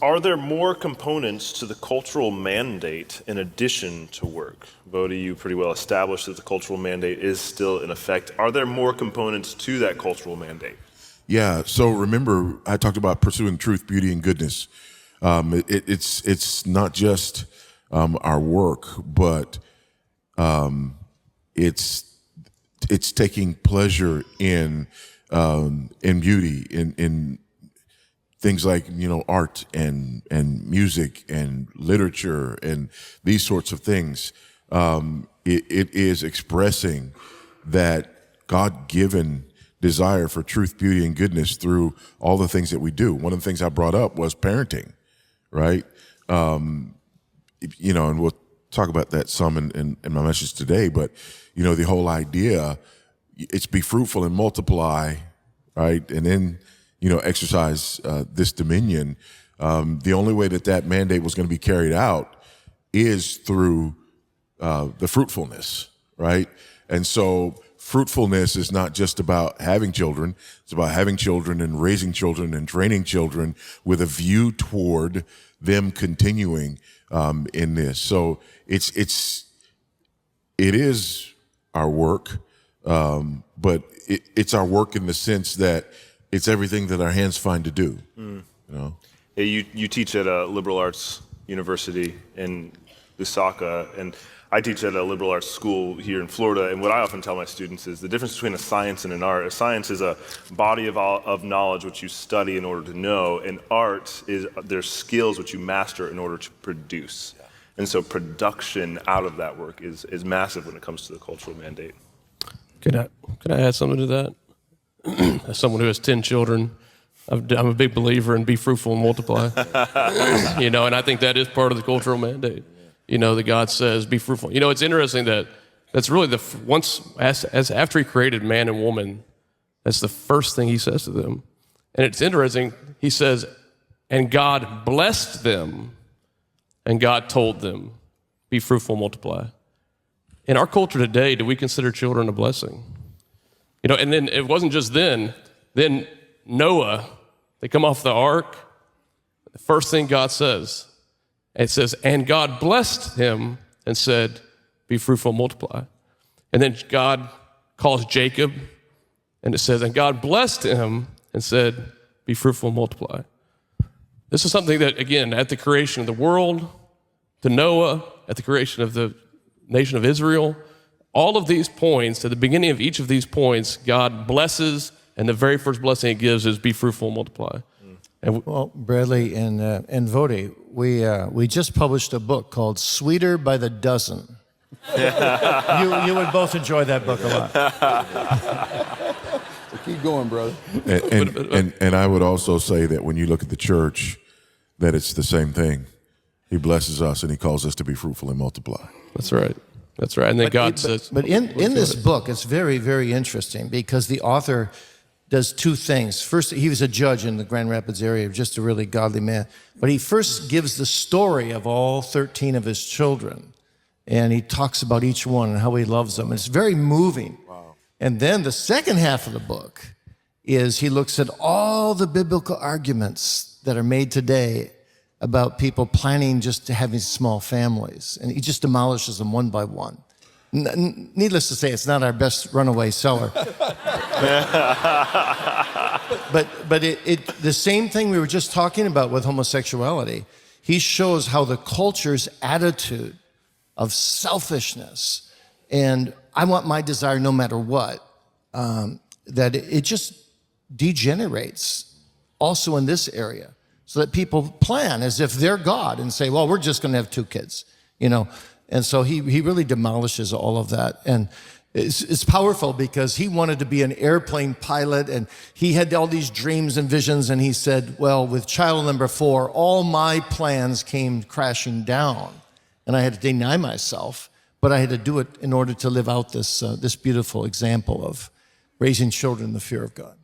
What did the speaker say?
Are there more components to the cultural mandate in addition to work? Voddie, you pretty well established that the cultural mandate is still in effect. Are there more components to that cultural mandate? Yeah, so remember, I talked about pursuing truth, beauty, and goodness. It's not just our work, but it's taking pleasure in beauty, in things like art and music and literature and these sorts of things. It is expressing that God-given desire for truth, beauty, and goodness through all the things that we do. One of the things I brought up was parenting, right? And we'll talk about that some in my message today, but the whole idea, it's be fruitful and multiply, right? And then, exercise this dominion. The only way that mandate was going to be carried out is through the fruitfulness, right? And so fruitfulness is not just about having children. It's about having children and raising children and training children with a view toward them continuing in this. So it is our work, but it's our work in the sense that it's everything that our hands find to do. Yeah, you teach at a liberal arts university in Lusaka, and I teach at a liberal arts school here in Florida, and what I often tell my students is the difference between a science and an art. A science is a body of knowledge which you study in order to know, and art is there's skills which you master in order to produce. Yeah. And so production out of that work is massive when it comes to the cultural mandate. Could I add something to that? As someone who has 10 children, I'm a big believer in be fruitful and multiply. And I think that is part of the cultural mandate. That God says, be fruitful. It's interesting that's really after he created man and woman, that's the first thing he says to them. And it's interesting, he says, and God blessed them, and God told them, be fruitful and multiply. In our culture today, do we consider children a blessing? And then it wasn't just then Noah, they come off the ark, the first thing God says, it says, and God blessed him and said, be fruitful and multiply. And then God calls Jacob, and it says, and God blessed him and said, be fruitful and multiply. This is something that, again, at the creation of the world, to Noah, at the creation of the nation of Israel, all of these points, at the beginning of each of these points, God blesses, and the very first blessing he gives is be fruitful and multiply. Well, Bradley and Voddie, we just published a book called Sweeter by the Dozen. You would both enjoy that book a lot. So keep going, brother. And I would also say that when you look at the church, that it's the same thing. He blesses us and he calls us to be fruitful and multiply. That's right. That's right. And then God says... But in this book, it's very, very interesting because the author does two things. First, he was a judge in the Grand Rapids area, just a really godly man. But he first gives the story of all 13 of his children. And he talks about each one and how he loves them. And it's very moving. Wow. And then the second half of the book is he looks at all the biblical arguments that are made today about people planning just to having small families. And he just demolishes them one by one. Needless to say, it's not our best runaway seller. but the same thing we were just talking about with homosexuality, he shows how the culture's attitude of selfishness and I want my desire no matter what, that it just degenerates also in this area. So that people plan as if they're God and say, well, we're just going to have 2 kids, And so he really demolishes all of that. And it's powerful because he wanted to be an airplane pilot and he had all these dreams and visions. And he said, well, with child number 4, all my plans came crashing down. And I had to deny myself, but I had to do it in order to live out this beautiful example of raising children in the fear of God.